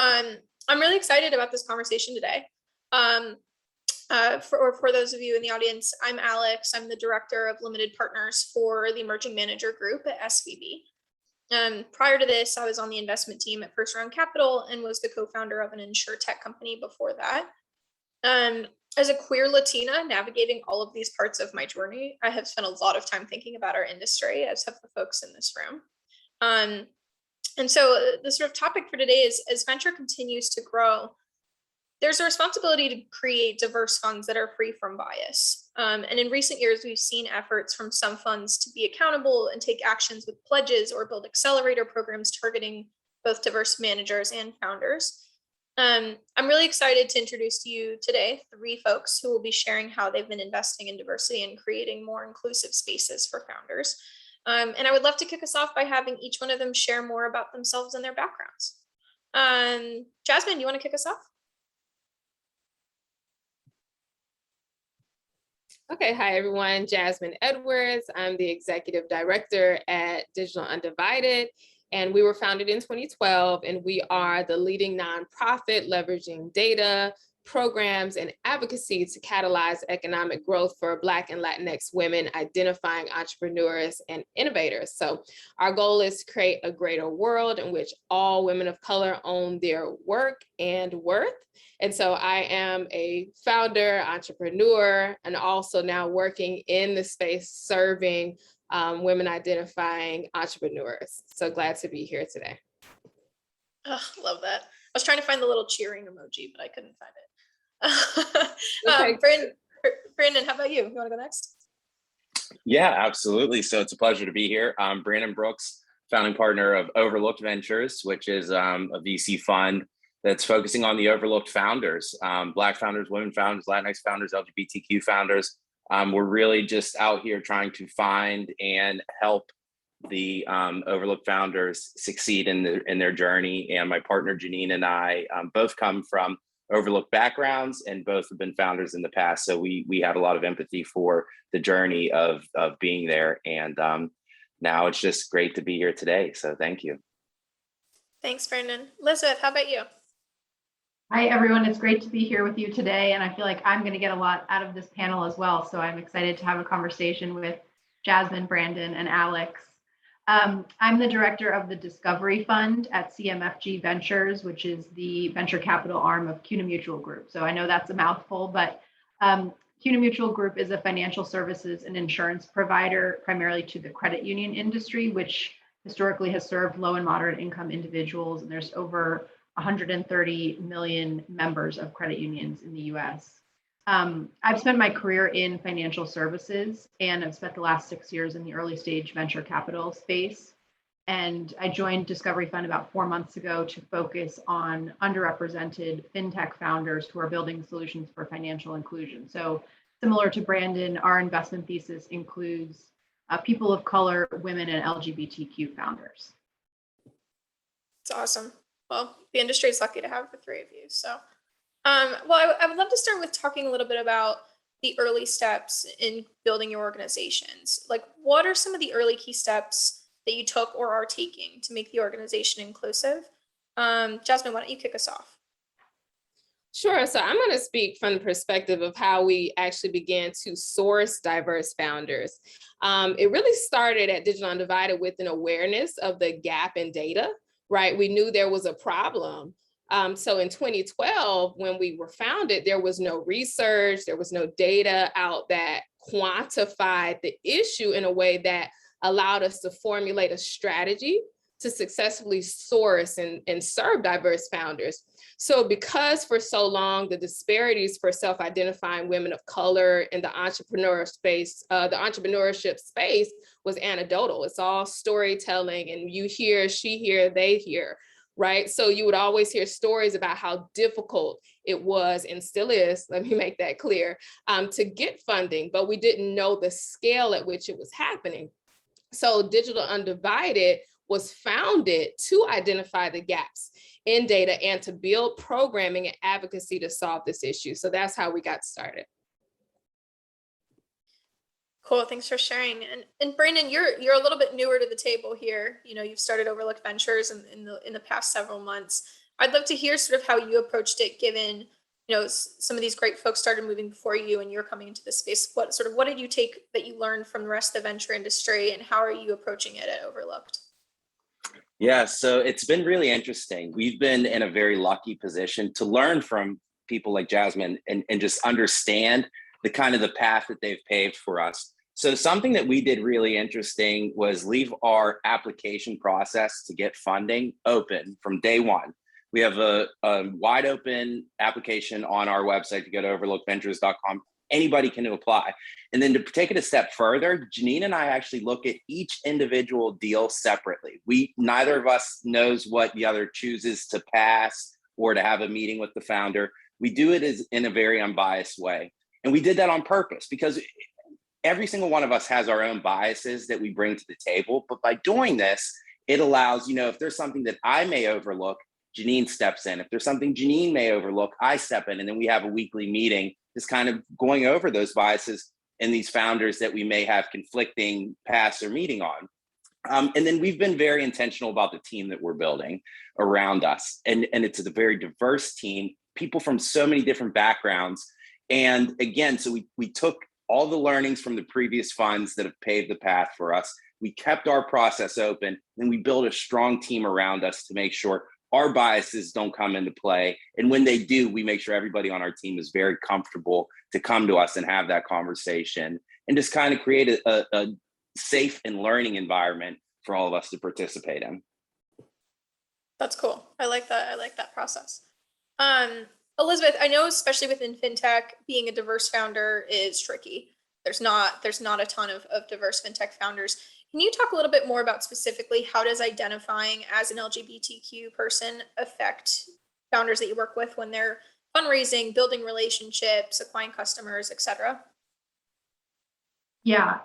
I'm really excited about this conversation today. For those of you in the audience, I'm Alex. I'm the Director of Limited Partners for the Emerging Manager Group at SVB. Prior to this, I was on the investment team at First Round Capital and was the co-founder of an insurtech company before that. As a queer Latina navigating all of these parts of my journey, I have spent a lot of time thinking about our industry, as have the folks in this room. And so the sort of topic for today is, as venture continues to grow, there's a responsibility to create diverse funds that are free from bias. And in recent years, we've seen efforts from some funds to be accountable and take actions with pledges or build accelerator programs targeting both diverse managers and founders. I'm really excited to introduce to you today 3 folks who will be sharing how they've been investing in diversity and creating more inclusive spaces for founders. And I would love to kick us off by having each one of them share more about themselves and their backgrounds. Jasmine, you want to kick us off? Okay, hi everyone, Jasmine Edwards. I'm the Executive Director at Digital Undivided, and we were founded in 2012, and we are the leading nonprofit leveraging data, programs, and advocacy to catalyze economic growth for Black and Latinx women, identifying entrepreneurs and innovators. So our goal is to create a greater world in which all women of color own their work and worth. And so I am a founder, entrepreneur, and also now working in the space serving women identifying entrepreneurs. So glad to be here today. Oh, love that. I was trying to find the little cheering emoji, but I couldn't find it. Brandon, how about you? You want to go next? Yeah, absolutely. So it's a pleasure to be here. I'm Brandon Brooks, founding partner of Overlooked Ventures, which is a VC fund that's focusing on the overlooked founders, Black founders, women founders, Latinx founders, LGBTQ founders. We're really just out here trying to find and help the overlooked founders succeed in their journey. And my partner Janine and I both come from overlooked backgrounds and both have been founders in the past. So we have a lot of empathy for the journey of being there. And now it's just great to be here today. So thank you. Thanks, Brandon. Elizabeth, how about you? Hi, everyone. It's great to be here with you today. And I feel like I'm going to get a lot out of this panel as well. So I'm excited to have a conversation with Jasmine, Brandon, and Alex. I'm the director of the Discovery Fund at CMFG Ventures, which is the venture capital arm of CUNA Mutual Group. So I know that's a mouthful, but CUNA Mutual Group is a financial services and insurance provider primarily to the credit union industry, which historically has served low and moderate income individuals. And there's over 130 million members of credit unions in the US. I've spent my career in financial services, and I've spent the last 6 years in the early stage venture capital space. And I joined Discovery Fund about 4 months ago to focus on underrepresented fintech founders who are building solutions for financial inclusion. So similar to Brandon, our investment thesis includes people of color, women, and LGBTQ founders. It's awesome. Well, the industry is lucky to have the 3 of you. So, well, I would love to start with talking a little bit about the early steps in building your organizations. Like, what are some of the early key steps that you took or are taking to make the organization inclusive? Jasmine, why don't you kick us off? Sure. So I'm going to speak from the perspective of how we actually began to source diverse founders. It really started at Digital Undivided with an awareness of the gap in data, right? We knew there was a problem. So in 2012, when we were founded, there was no research, there was no data out that quantified the issue in a way that allowed us to formulate a strategy to successfully source and serve diverse founders. So because for so long, the disparities for self-identifying women of color in the entrepreneurship space was anecdotal. It's all storytelling, and you hear, she hear, they hear, right? So you would always hear stories about how difficult it was and still is, let me make that clear, to get funding, but we didn't know the scale at which it was happening. So Digital Undivided was founded to identify the gaps in data and to build programming and advocacy to solve this issue. So that's how we got started. Cool, thanks for sharing. And Brandon, you're a little bit newer to the table here. You know, you've started Overlooked Ventures in the past several months. I'd love to hear sort of how you approached it, given, some of these great folks started moving before you and you're coming into this space. What did you take that you learned from the rest of the venture industry, and how are you approaching it at Overlooked? Yeah, so it's been really interesting. We've been in a very lucky position to learn from people like Jasmine and just understand the kind of the path that they've paved for us. So something that we did really interesting was leave our application process to get funding open from day one. We have a wide open application on our website. To go to overlookedventures.com. Anybody can apply. And then to take it a step further, Janine and I actually look at each individual deal separately. Neither of us knows what the other chooses to pass or to have a meeting with the founder. We do it in a very unbiased way. And we did that on purpose because every single one of us has our own biases that we bring to the table. But by doing this, it allows, if there's something that I may overlook, Janine steps in. If there's something Janine may overlook, I step in. And then we have a weekly meeting just kind of going over those biases and these founders that we may have conflicting paths or meeting on. And then we've been very intentional about the team that we're building around us. And it's a very diverse team, people from so many different backgrounds. And again, so we took all the learnings from the previous funds that have paved the path for us. We kept our process open, and we built a strong team around us to make sure our biases don't come into play. And when they do, we make sure everybody on our team is very comfortable to come to us and have that conversation and just kind of create a safe and learning environment for all of us to participate in. That's cool. I like that. I like that process. Elizabeth, I know especially within fintech, being a diverse founder is tricky. There's not a ton of diverse fintech founders. Can you talk a little bit more about specifically how does identifying as an LGBTQ person affect founders that you work with when they're fundraising, building relationships, acquiring customers, et cetera? Yeah,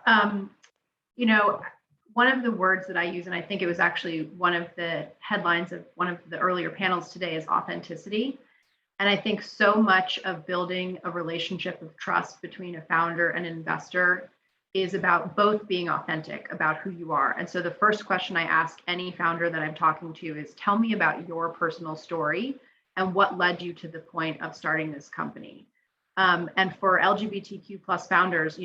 one of the words that I use, and I think it was actually one of the headlines of one of the earlier panels today, is authenticity. And I think so much of building a relationship of trust between a founder and an investor is about both being authentic about who you are. And so the first question I ask any founder that I'm talking to is, tell me about your personal story and what led you to the point of starting this company. And for LGBTQ plus founders,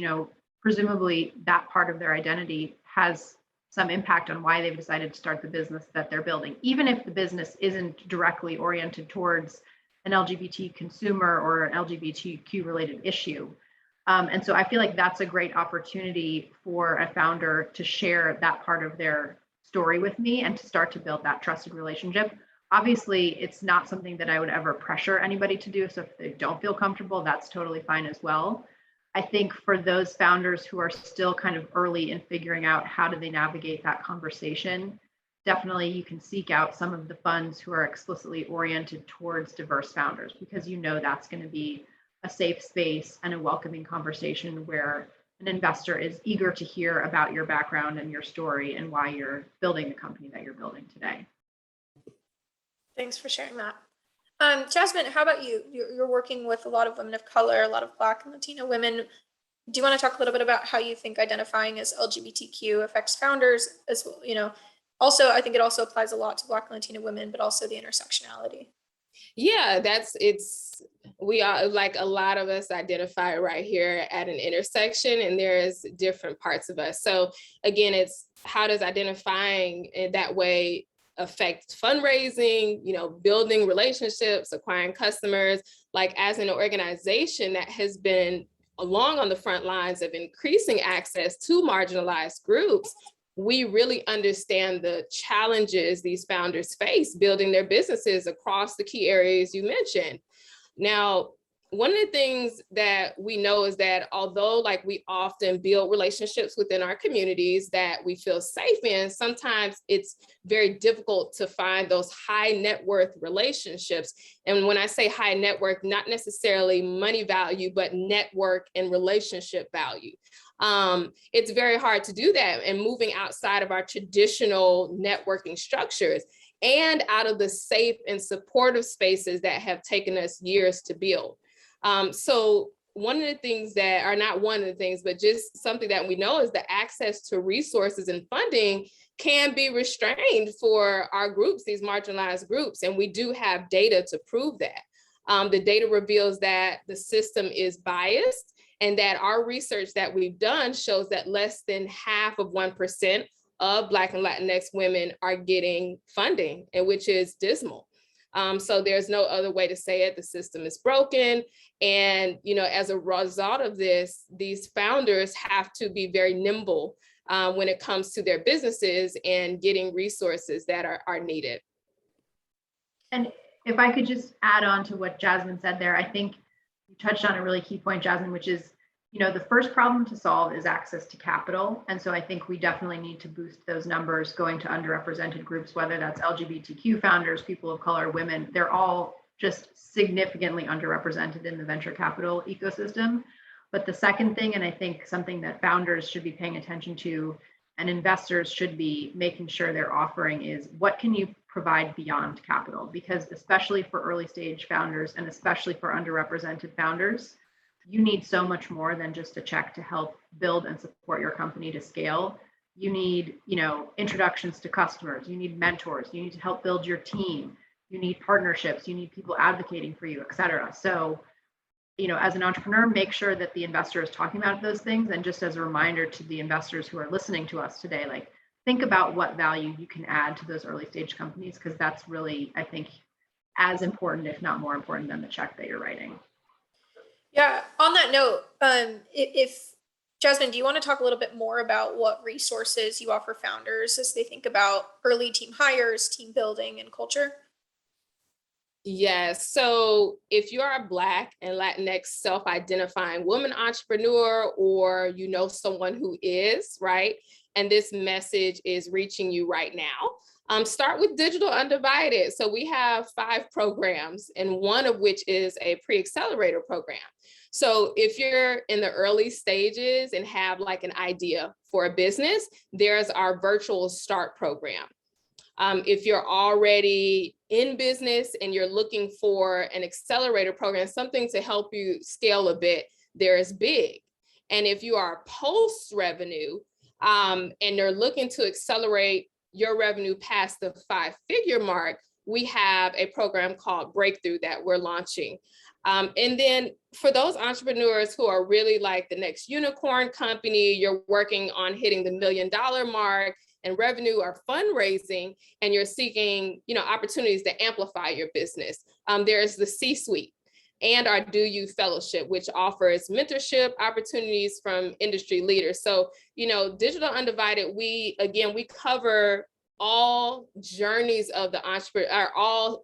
presumably that part of their identity has some impact on why they've decided to start the business that they're building, even if the business isn't directly oriented towards an LGBT consumer or an LGBTQ related issue. And so I feel like that's a great opportunity for a founder to share that part of their story with me and to start to build that trusted relationship. Obviously, it's not something that I would ever pressure anybody to do. So if they don't feel comfortable, that's totally fine as well. I think for those founders who are still kind of early in figuring out how do they navigate that conversation, definitely you can seek out some of the funds who are explicitly oriented towards diverse founders, because that's going to be a safe space and a welcoming conversation where an investor is eager to hear about your background and your story and why you're building the company that you're building today. Thanks for sharing that. Jasmine, how about you? You're working with a lot of women of color, a lot of Black and Latino women. Do you want to talk a little bit about how you think identifying as LGBTQ affects founders as well? Also, I think it also applies a lot to Black and Latino women, but also the intersectionality. Yeah, we are, like a lot of us identify right here at an intersection, and there's different parts of us. So again, it's how does identifying in that way affect fundraising, building relationships, acquiring customers. Like as an organization that has been along on the front lines of increasing access to marginalized groups, we really understand the challenges these founders face building their businesses across the key areas you mentioned. Now, one of the things that we know is that although we often build relationships within our communities that we feel safe in, sometimes it's very difficult to find those high net worth relationships. And when I say high net worth, not necessarily money value, but network and relationship value. It's very hard to do that, and moving outside of our traditional networking structures and out of the safe and supportive spaces that have taken us years to build. So one of the things that are not one of the things, but just something that we know is the access to resources and funding can be restrained for our groups, these marginalized groups. And we do have data to prove that. The data reveals that the system is biased, and that our research that we've done shows that less than 0.5% of Black and Latinx women are getting funding, and which is dismal. So there's no other way to say it. The system is broken. And, you know, as a result of this, these founders have to be very nimble when it comes to their businesses and getting resources that are needed. And if I could just add on to what Jasmine said there, I think you touched on a really key point, Jasmine, which is, you know, the first problem to solve is access to capital. And so I think we definitely need to boost those numbers going to underrepresented groups, whether that's LGBTQ founders, people of color, women. They're all just significantly underrepresented in the venture capital ecosystem. But the second thing, and I think something that founders should be paying attention to and investors should be making sure they're offering, is what can you provide beyond capital? Because especially for early stage founders and especially for underrepresented founders, you need so much more than just a check to help build and support your company to scale. You need, you know, introductions to customers, you need mentors, you need to help build your team, you need partnerships, you need people advocating for you, et cetera. So, you know, as an entrepreneur, make sure that the investor is talking about those things. And just as a reminder to the investors who are listening to us today, like, think about what value you can add to those early stage companies, because that's really, I think, as important, if not more important, than the check that you're writing. Yeah, on that note, if Jasmine, do you want to talk a little bit more about what resources you offer founders as they think about early team hires, team building, and culture? Yes. So if you are a Black and Latinx self-identifying woman entrepreneur, or you know someone who is, right, and this message is reaching you right now, start with Digital Undivided. So we have 5 programs, and one of which is a pre-accelerator program. So if you're in the early stages and have like an idea for a business, there's our virtual start program. If you're already in business and you're looking for an accelerator program, something to help you scale a bit, there is Big. And if you are post-revenue and you're looking to accelerate your revenue past the 5-figure mark, we have a program called Breakthrough that we're launching. And then for those entrepreneurs who are really like the next unicorn company, you're working on hitting the $1 million mark and revenue or fundraising, and you're seeking, you know, opportunities to amplify your business. There's the C-suite and our Do You Fellowship, which offers mentorship opportunities from industry leaders. So, you know, Digital Undivided, we cover all journeys of the entrepreneur, all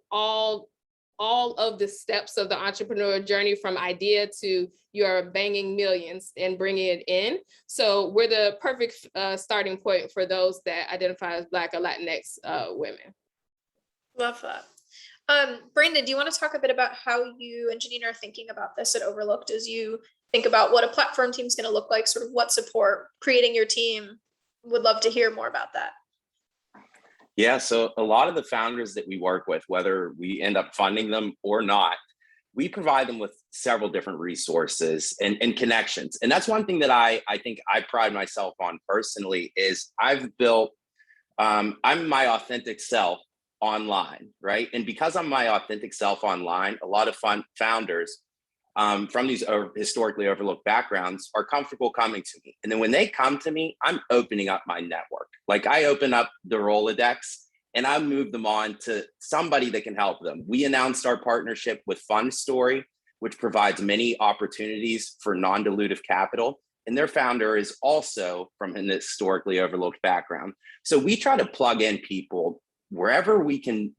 of the steps of the entrepreneur journey, from idea to you're banging millions and bringing it in. So we're the perfect starting point for those that identify as Black or Latinx women. Love that. Brandon, do you want to talk a bit about how you and Janine are thinking about this at Overlooked as you think about what a platform team is going to look like, sort of what support, creating your team? Would love to hear more about that. Yeah, so a lot of the founders that we work with, whether we end up funding them or not, we provide them with several different resources and connections. And that's one thing that I think I pride myself on personally, is I've built, I'm my authentic self online, right? And because I'm my authentic self online, a lot of founders from these historically overlooked backgrounds are comfortable coming to me. And then when they come to me, I'm opening up my network. Like, I open up the Rolodex and I move them on to somebody that can help them. We announced our partnership with Fund Story, which provides many opportunities for non-dilutive capital. And their founder is also from an historically overlooked background. So we try to plug in people wherever we can,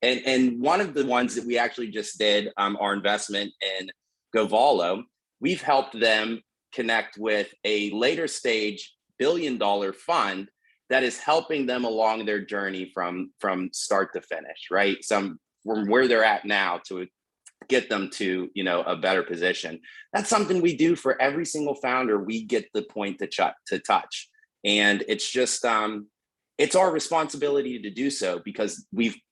And one of the ones that we actually just did, our investment in Govalo, we've helped them connect with a later stage $1 billion fund that is helping them along their journey from start to finish, right? From where they're at now to get them to, you know, a better position. That's something we do for every single founder we get the point to touch. And it's just, it's our responsibility to do so, because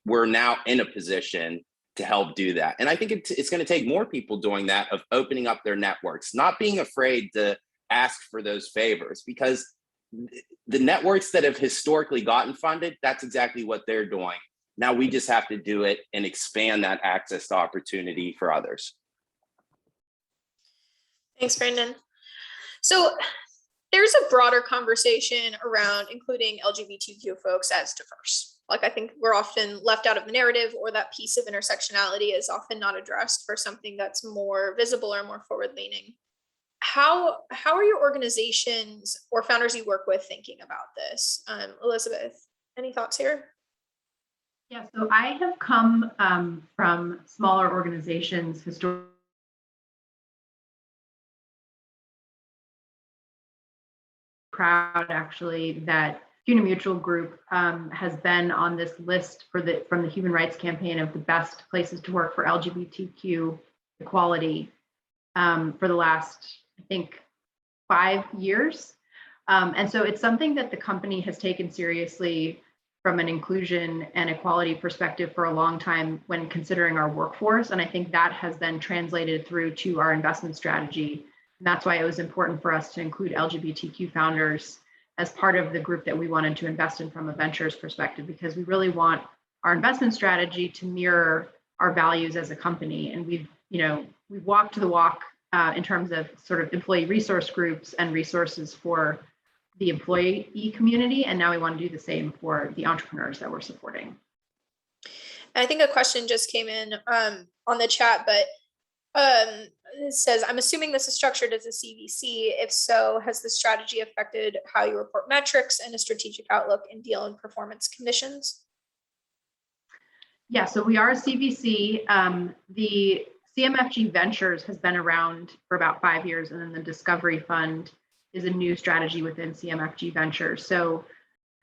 we're now in a position to help do that. And I think it's going to take more people doing that, of opening up their networks, not being afraid to ask for those favors, because the networks that have historically gotten funded, that's exactly what they're doing. Now we just have to do it and expand that access to opportunity for others. Thanks, Brandon. So there's a broader conversation around including LGBTQ folks as diverse. Like, I think we're often left out of the narrative, or that piece of intersectionality is often not addressed for something that's more visible or more forward leaning. How are your organizations or founders you work with thinking about this? Elizabeth, any thoughts here? Yeah, so I have come from smaller organizations historically. Proud actually that CUNA Mutual Group has been on this list from the Human Rights Campaign of the best places to work for LGBTQ equality for the last, I think, 5 years. And so it's something that the company has taken seriously from an inclusion and equality perspective for a long time when considering our workforce. And I think that has then translated through to our investment strategy. And that's why it was important for us to include LGBTQ founders as part of the group that we wanted to invest in from a ventures perspective, because we really want our investment strategy to mirror our values as a company. And we've walked the walk in terms of sort of employee resource groups and resources for the employee community. And now we want to do the same for the entrepreneurs that we're supporting. I think a question just came in on the chat, but it says, I'm assuming this is structured as a CVC. If so, has the strategy affected how you report metrics and a strategic outlook in deal and performance conditions? Yeah, so we are a CVC. The CMFG Ventures has been around for about 5 years, and then the Discovery Fund is a new strategy within CMFG Ventures. So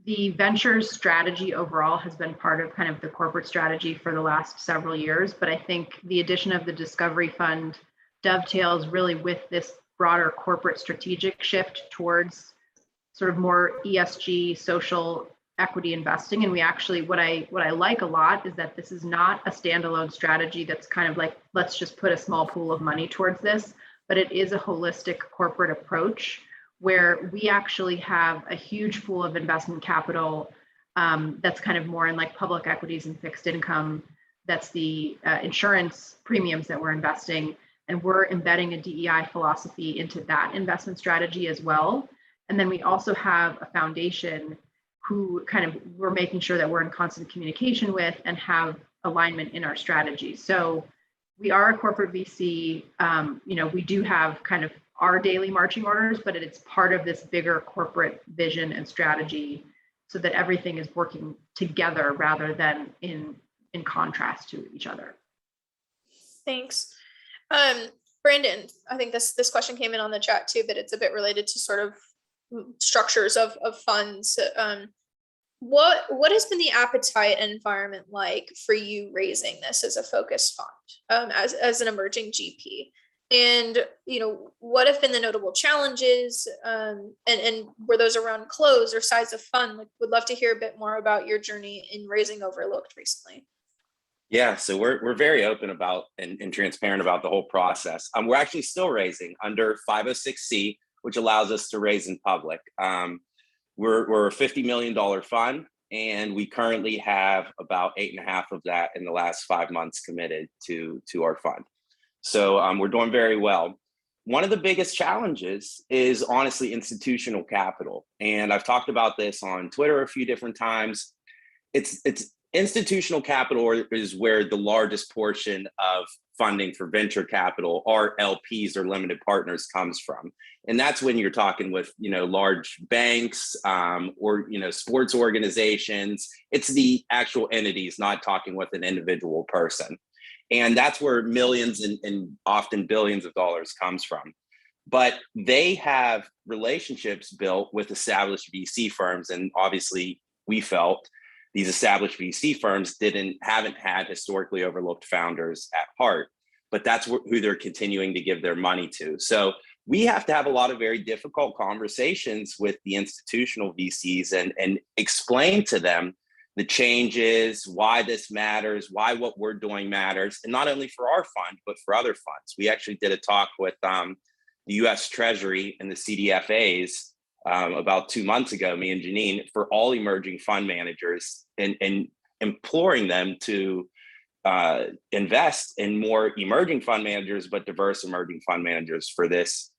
the ventures strategy overall has been part of kind of the corporate strategy for the last several years, but I think the addition of the Discovery Fund dovetails really with this broader corporate strategic shift towards sort of more ESG, social equity investing. And we actually, what I like a lot is that this is not a standalone strategy that's kind of like, let's just put a small pool of money towards this, but it is a holistic corporate approach where we actually have a huge pool of investment capital that's kind of more in like public equities and fixed income. That's the insurance premiums that we're investing. And we're embedding a DEI philosophy into that investment strategy as well. And then we also have a foundation who kind of we're making sure that we're in constant communication with and have alignment in our strategy. So we are a corporate VC. We do have kind of our daily marching orders, but it's part of this bigger corporate vision and strategy so that everything is working together rather than in contrast to each other. Thanks. Brandon, I think this question came in on the chat too, but it's a bit related to sort of structures of funds. What has been the appetite and environment like for you raising this as a focused fund, as an emerging GP? And what have been the notable challenges, and were those around close or size of fund? Like, would love to hear a bit more about your journey in raising Overlooked recently. Yeah, so we're very open about and transparent about the whole process. We're actually still raising under 506C, which allows us to raise in public. We're a $50 million fund, and we currently have about 8.5 of that in the last 5 months committed to our fund. So we're doing very well. One of the biggest challenges is honestly institutional capital. And I've talked about this on Twitter a few different times. It's institutional capital is where the largest portion of funding for venture capital, or LPs or limited partners, comes from. And that's when you're talking with, large banks or, sports organizations. It's the actual entities, not talking with an individual person. And that's where millions and often billions of dollars comes from. But they have relationships built with established VC firms. And obviously we felt these established VC firms haven't had historically overlooked founders at heart, but that's who they're continuing to give their money to. So we have to have a lot of very difficult conversations with the institutional VCs and explain to them the changes, why this matters, why what we're doing matters, and not only for our fund, but for other funds. We actually did a talk with the US Treasury and the CDFAs about 2 months ago, me and Janine, for all emerging fund managers, and imploring them to invest in more emerging fund managers, but diverse emerging fund managers for this,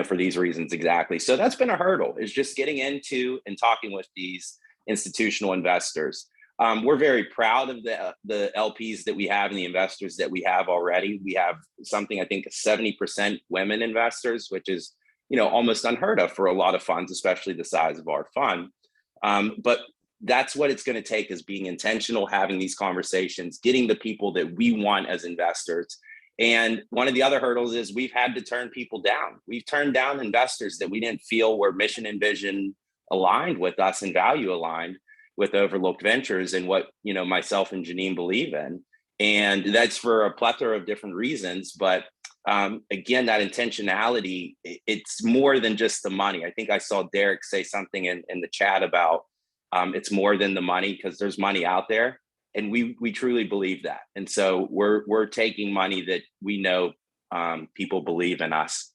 for these reasons exactly. So that's been a hurdle, is just getting into and talking with these institutional investors. We're very proud of the LPs that we have and the investors that we have already. We have something, I think, 70% women investors, which is, almost unheard of for a lot of funds, especially the size of our fund. But that's what it's going to take, is being intentional, having these conversations, getting the people that we want as investors. And one of the other hurdles is we've had to turn people down. We've turned down investors that we didn't feel were mission and vision aligned with us and value aligned with Overlooked Ventures and what, myself and Janine believe in. And that's for a plethora of different reasons. But again, that intentionality, it's more than just the money. I think I saw Derek say something in the chat about it's more than the money, because there's money out there. And we truly believe that. And so we're taking money that we know people believe in us.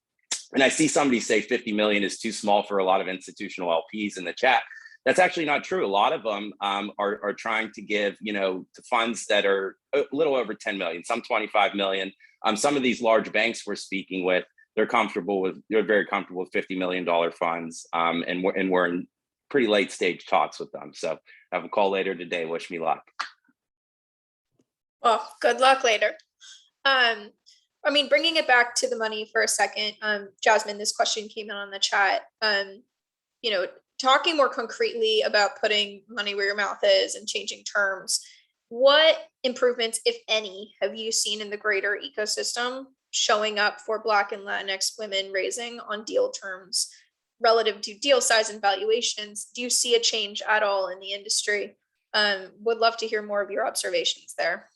And I see somebody say 50 million is too small for a lot of institutional LPs in the chat. That's actually not true. A lot of them are trying to give, to funds that are a little over 10 million, some 25 million. Some of these large banks we're speaking with, they're very comfortable with $50 million funds. And we're in pretty late stage talks with them. So I have a call later today. Wish me luck. Well, good luck later. Bringing it back to the money for a second, Jasmine, this question came in on the chat. Talking more concretely about putting money where your mouth is and changing terms, what improvements, if any, have you seen in the greater ecosystem showing up for Black and Latinx women raising on deal terms relative to deal size and valuations? Do you see a change at all in the industry? Would love to hear more of your observations there.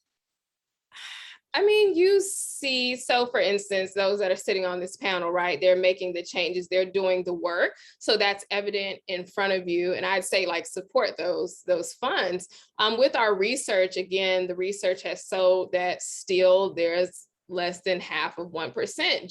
You see, so for instance, those that are sitting on this panel, right, they're making the changes, they're doing the work. So that's evident in front of you. And I'd say support those funds. With our research, again, the research has showed that still there's less than 0.5%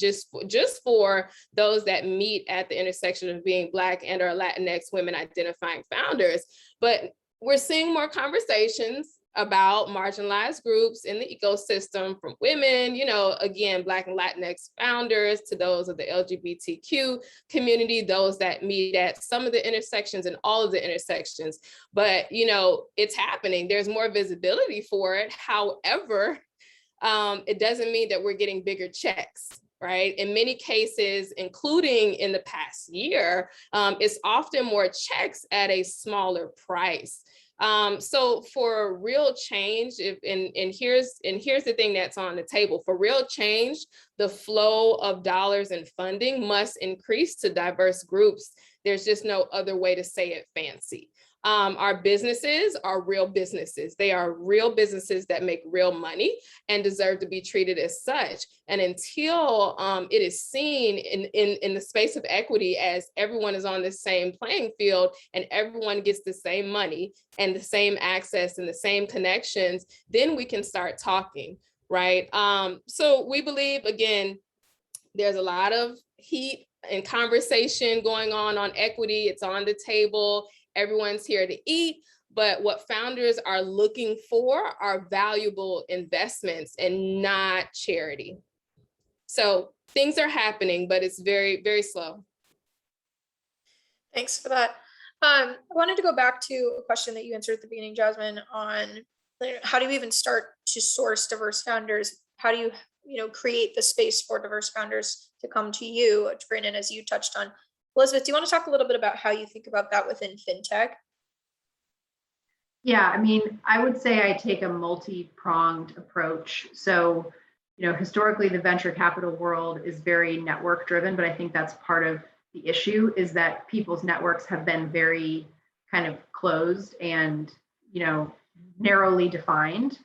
just for those that meet at the intersection of being Black and or Latinx women identifying founders. But we're seeing more conversations about marginalized groups in the ecosystem, from women, again, Black and Latinx founders, to those of the LGBTQ community, those that meet at some of the intersections and all of the intersections. But, it's happening. There's more visibility for it. However, it doesn't mean that we're getting bigger checks. Right. In many cases, including in the past year, it's often more checks at a smaller price. So for real change, and here's the thing that's on the table. For real change, the flow of dollars and funding must increase to diverse groups. There's just no other way to say it fancy. Our businesses are real businesses. They are real businesses that make real money and deserve to be treated as such. And until it is seen in the space of equity as everyone is on the same playing field and everyone gets the same money and the same access and the same connections, then we can start talking, right? So we believe, again, there's a lot of heat and conversation going on equity. It's on the table. Everyone's here to eat, but what founders are looking for are valuable investments and not charity. So things are happening, but it's very, very slow. Thanks for that. I wanted to go back to a question that you answered at the beginning, Jasmine, on how do you even start to source diverse founders? How do you create the space for diverse founders to come to you, Brandon, as you touched on? Elizabeth, do you want to talk a little bit about how you think about that within fintech? Yeah, I would say I take a multi-pronged approach. So, historically, the venture capital world is very network driven, but I think that's part of the issue, is that people's networks have been very kind of closed and, narrowly defined.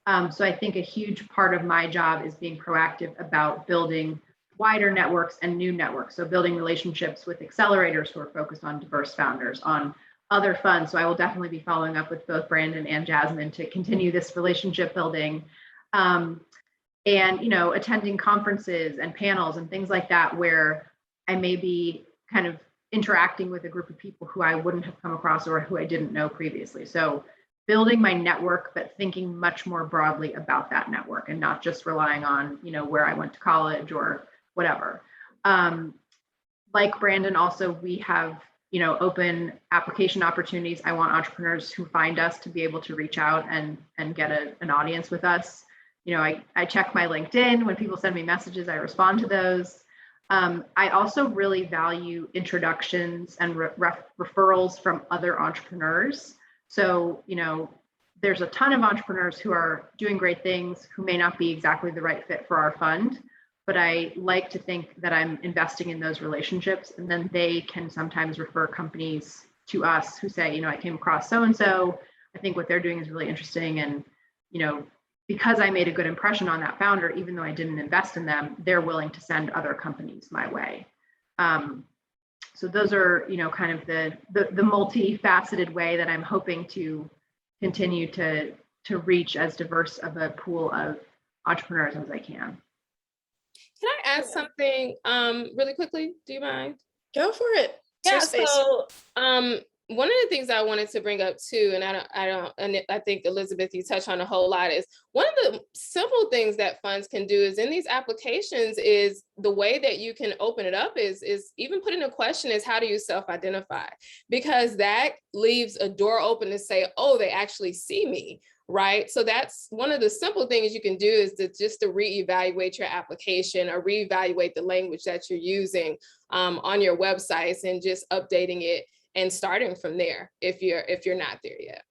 So I think a huge part of my job is being proactive about building wider networks and new networks. So building relationships with accelerators who are focused on diverse founders, on other funds. So I will definitely be following up with both Brandon and Jasmine to continue this relationship building. And, you know, attending conferences and panels and things like that, where I may be kind of interacting with a group of people who I wouldn't have come across or who I didn't know previously. So building my network, but thinking much more broadly about that network and not just relying on, you know, where I went to college or whatever. Like Brandon, also, we have, you know, open application opportunities. I want entrepreneurs who find us to be able to reach out and get an audience with us. You know, I check my LinkedIn. When people send me messages, I respond to those. I also really value introductions and referrals from other entrepreneurs. So, you know, there's a ton of entrepreneurs who are doing great things who may not be exactly the right fit for our fund, but I like to think that I'm investing in those relationships, and then they can sometimes refer companies to us who say, you know, I came across so-and-so, I think what they're doing is really interesting, and, you know, because I made a good impression on that founder, even though I didn't invest in them, they're willing to send other companies my way. So those are, you know, kind of the multifaceted way that I'm hoping to continue to reach as diverse of a pool of entrepreneurs as I can. Can I add something really quickly? Do you mind? Go for it. Yeah. So one of the things I wanted to bring up too, and I think Elizabeth, you touch on a whole lot, is one of the simple things that funds can do is in these applications is the way that you can open it up is even putting a question is, how do you self-identify? Because that leaves a door open to say, oh, they actually see me. Right. So that's one of the simple things you can do is to reevaluate your application or reevaluate the language that you're using on your websites and just updating it and starting from there if you're not there yet.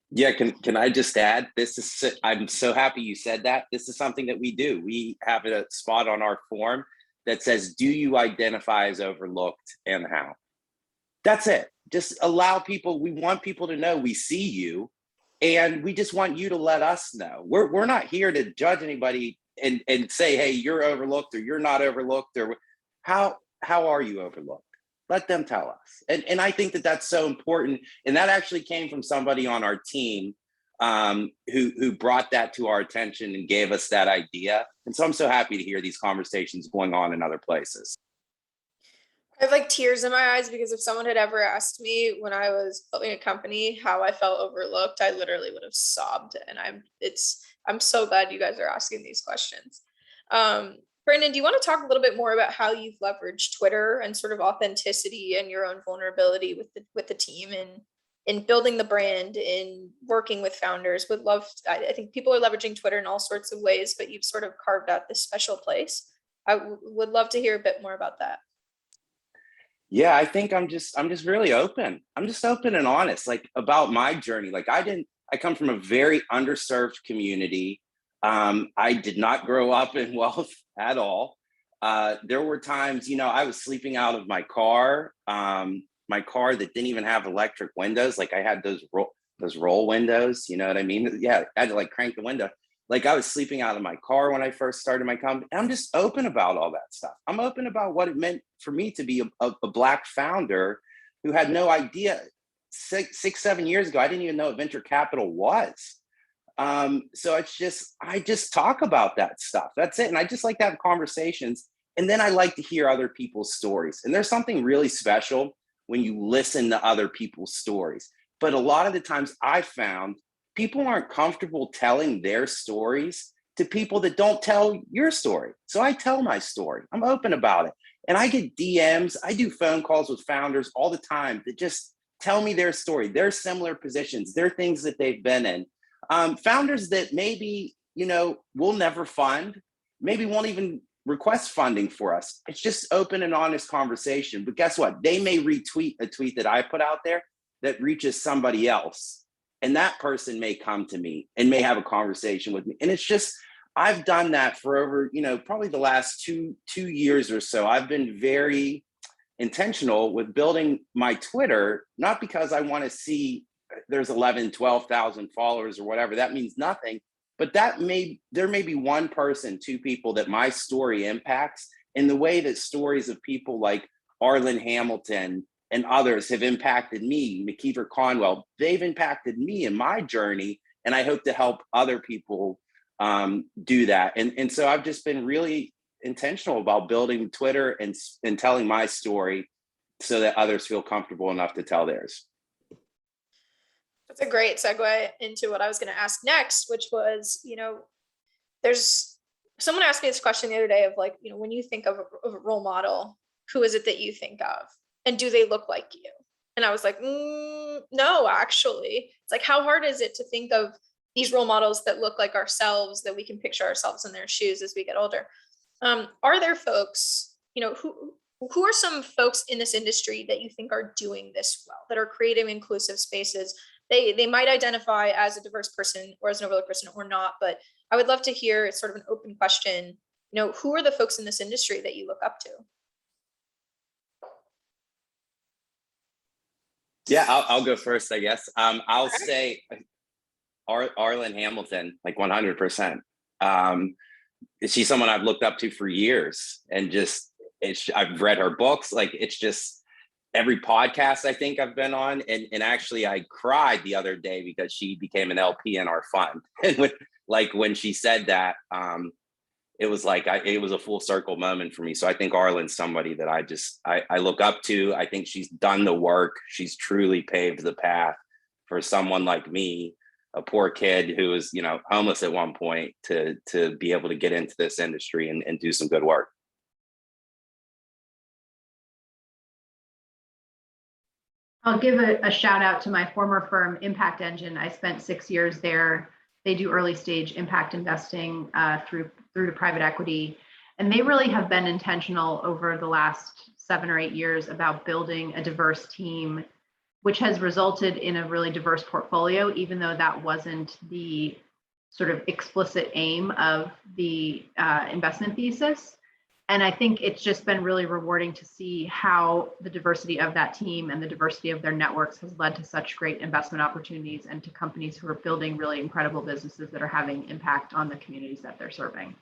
Yeah, can I just add, I'm so happy you said that. This is something that we do. We have a spot on our form that says, do you identify as overlooked and how? That's it. Just allow people, we want people to know we see you, and we just want you to let us know. We're not here to judge anybody and say, hey, you're overlooked or you're not overlooked, or how are you overlooked? Let them tell us. And I think that that's so important. And that actually came from somebody on our team who brought that to our attention and gave us that idea. And so I'm so happy to hear these conversations going on in other places. I have like tears in my eyes because if someone had ever asked me when I was building a company how I felt overlooked, I literally would have sobbed. And I'm so glad you guys are asking these questions. Brandon, do you want to talk a little bit more about how you've leveraged Twitter and sort of authenticity and your own vulnerability with the team in building the brand, in working with founders? I think people are leveraging Twitter in all sorts of ways, but you've sort of carved out this special place. I would love to hear a bit more about that. Yeah, I think I'm just really open. I'm just open and honest, like about my journey. Like I come from a very underserved community. I did not grow up in wealth at all. There were times, you know, I was sleeping out of my car that didn't even have electric windows. Like I had those roll windows, you know what I mean? Yeah, I had to like crank the window. Like I was sleeping out of my car when I first started my company. I'm just open about all that stuff. I'm open about what it meant for me to be a Black founder who had no idea. 7 years ago, I didn't even know what venture capital was. So I just talk about that stuff. That's it. And I just like to have conversations. And then I like to hear other people's stories. And there's something really special when you listen to other people's stories. But a lot of the times I've found people aren't comfortable telling their stories to people that don't tell your story. So I tell my story. I'm open about it. And I get DMs. I do phone calls with founders all the time that just tell me their story, their similar positions, their things that they've been in. Founders that maybe, you know, we'll never fund, maybe won't even request funding for us. It's just open and honest conversation. But guess what? They may retweet a tweet that I put out there that reaches somebody else. And that person may come to me and may have a conversation with me. And it's just, I've done that for over, you know, probably the last two years or so. I've been very intentional with building my Twitter, not because I want to see there's 11, 12,000 followers or whatever. That means nothing. But there may be one person, two people that my story impacts in the way that stories of people like Arlen Hamilton and others have impacted me, McKeever Conwell, they've impacted me in my journey. And I hope to help other people do that. And so I've just been really intentional about building Twitter and telling my story so that others feel comfortable enough to tell theirs. That's a great segue into what I was going to ask next, which was, there's someone asked me this question the other day of like, when you think of a role model, who is it that you think of? And do they look like you? And I was like, no, actually. It's like, how hard is it to think of these role models that look like ourselves, that we can picture ourselves in their shoes as we get older? Are there folks, who are some folks in this industry that you think are doing this well, that are creating inclusive spaces? They might identify as a diverse person or as an overlooked person or not, but I would love to hear sort of an open question. Who are the folks in this industry that you look up to? Yeah, I'll go first, I guess. I'll say Arlen Hamilton, like 100%. She's someone I've looked up to for years, and I've read her books. Like, it's just every podcast I think I've been on, and actually I cried the other day because she became an LP in our fund. And when she said that, it was like it was a full circle moment for me. So I think Arlen's somebody that I look up to. I think she's done the work. She's truly paved the path for someone like me, a poor kid who was, homeless at one point, to be able to get into this industry and do some good work. I'll give a shout out to my former firm, Impact Engine. I spent 6 years there. They do early stage impact investing through to private equity. And they really have been intentional over the last 7 or 8 years about building a diverse team, which has resulted in a really diverse portfolio, even though that wasn't the sort of explicit aim of the investment thesis. And I think it's just been really rewarding to see how the diversity of that team and the diversity of their networks has led to such great investment opportunities and to companies who are building really incredible businesses that are having impact on the communities that they're serving.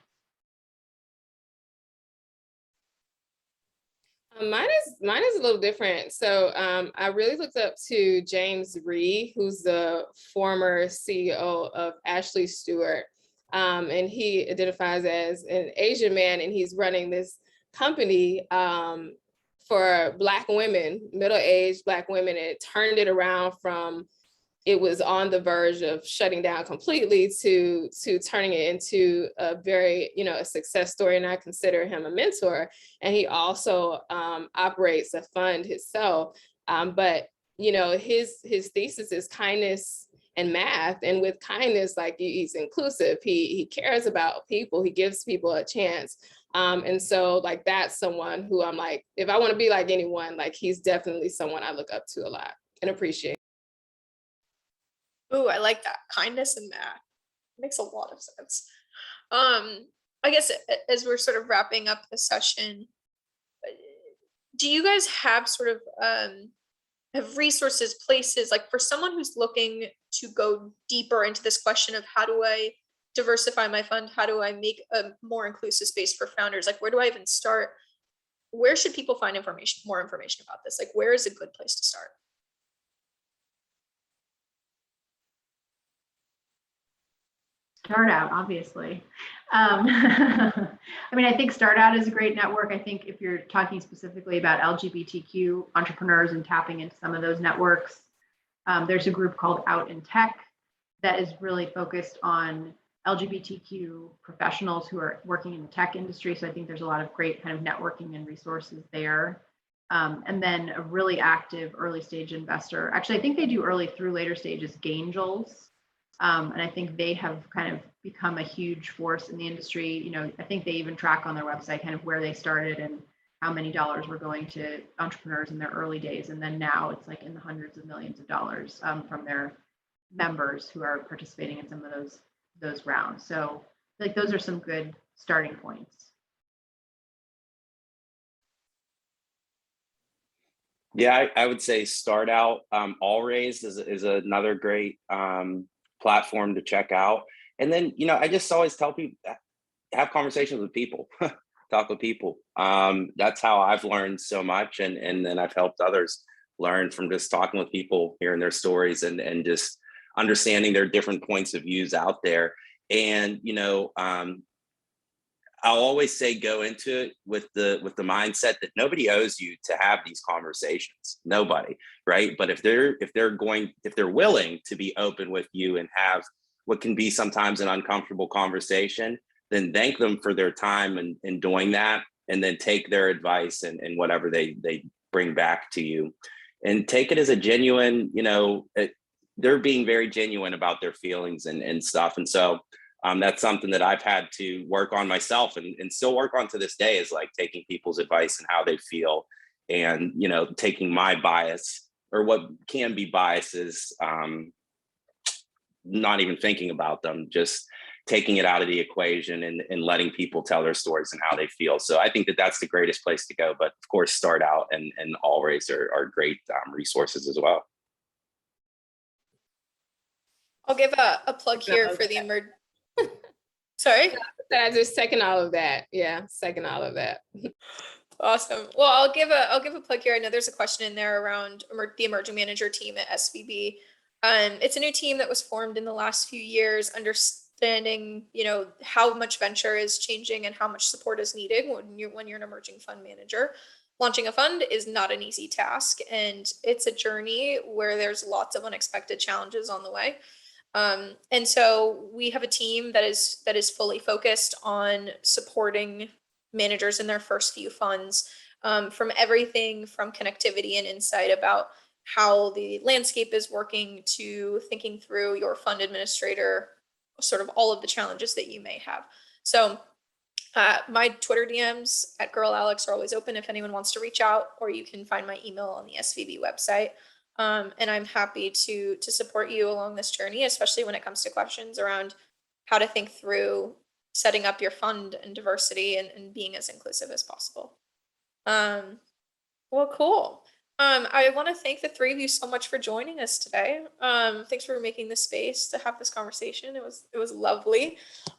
Mine is a little different. So I really looked up to James Rhee, who's the former CEO of Ashley Stewart. And he identifies as an Asian man, and he's running this company for Black women, middle-aged Black women. And it turned it around from, it was on the verge of shutting down completely to turning it into a very, a success story. And I consider him a mentor. And he also operates a fund himself. But, his thesis is kindness and math. And with kindness, like, he's inclusive. He cares about people. He gives people a chance. And so, like, that's someone who I'm like, if I want to be like anyone, like, he's definitely someone I look up to a lot and appreciate. Oh, I like that. Kindness and math. Makes a lot of sense. I guess as we're sort of wrapping up the session, do you guys have sort of have resources, places, like for someone who's looking to go deeper into this question of how do I diversify my fund? How do I make a more inclusive space for founders? Like, where do I even start? Where should people find more information about this? Like, where is a good place to start? StartOut, obviously. I think StartOut is a great network. I think if you're talking specifically about LGBTQ entrepreneurs and tapping into some of those networks, there's a group called Out in Tech that is really focused on LGBTQ professionals who are working in the tech industry. So I think there's a lot of great kind of networking and resources there. And then a really active early stage investor. Actually, I think they do early through later stages, Gangels. And I think they have kind of become a huge force in the industry. I think they even track on their website kind of where they started and how many dollars were going to entrepreneurs in their early days. And then now it's like in the hundreds of millions of dollars from their members who are participating in some of those rounds. So like those are some good starting points. Yeah, I would say StartOut. Allraise is another great platform to check out. And then, I just always tell people, have conversations with people, talk with people. That's how I've learned so much. And then I've helped others learn from just talking with people, hearing their stories, and just understanding their different points of views out there. And I'll always say go into it with the mindset that nobody owes you to have these conversations. Nobody, right? But if they're willing to be open with you and have what can be sometimes an uncomfortable conversation, then thank them for their time in doing that, and then take their advice and whatever they bring back to you, and take it as a genuine, they're being very genuine about their feelings and stuff. And so that's something that I've had to work on myself and still work on to this day, is like taking people's advice and how they feel, and, taking my bias, or what can be biases, not even thinking about them, just taking it out of the equation and letting people tell their stories and how they feel. So I think that that's the greatest place to go. But of course, StartOut and Always are great resources as well. I'll give a plug here for the Sorry? I just second all of that. Yeah, second all of that. Awesome. Well, I'll give a plug here. I know there's a question in there around the emerging manager team at SVB. It's a new team that was formed in the last few years, understanding, how much venture is changing and how much support is needed when you're an emerging fund manager. Launching a fund is not an easy task, and it's a journey where there's lots of unexpected challenges on the way. And so we have a team that is fully focused on supporting managers in their first few funds, from everything from connectivity and insight about how the landscape is working, to thinking through your fund administrator, sort of all of the challenges that you may have. So my Twitter DMs at Girl Alex are always open if anyone wants to reach out, or you can find my email on the SVB website. And I'm happy to support you along this journey, especially when it comes to questions around how to think through setting up your fund and diversity and being as inclusive as possible. Well, cool. I want to thank the three of you so much for joining us today. Thanks for making the space to have this conversation. It was lovely.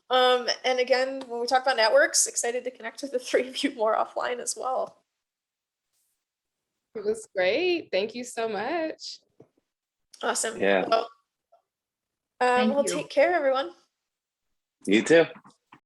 And again, when we talk about networks, excited to connect with the three of you more offline as well. It was great. Thank you so much. Awesome. Yeah. Well, Thank you. take care, everyone. You too.